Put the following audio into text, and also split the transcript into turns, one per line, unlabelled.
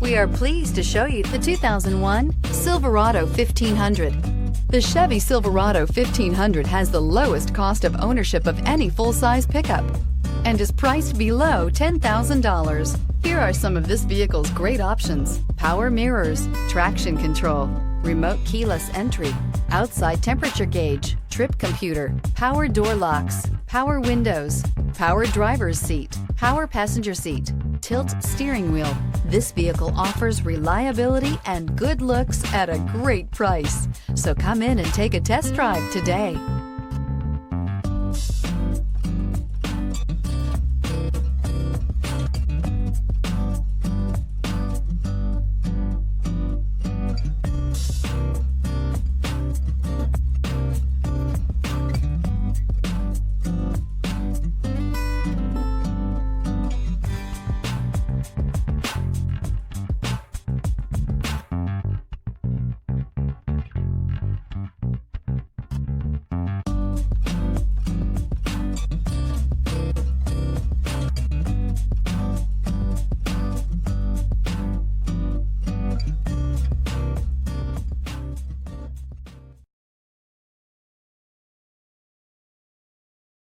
We are pleased to show you the 2001 Silverado 1500. The Chevy Silverado 1500 has the lowest cost of ownership of any full-size pickup and is priced below $10,000. Here are some of this vehicle's great options: power mirrors, traction control, remote keyless entry, outside temperature gauge, trip computer, power door locks, power windows, power driver's seat, power passenger seat, tilt steering wheel. This vehicle offers reliability and good looks at a great price. So come in and take a test drive today.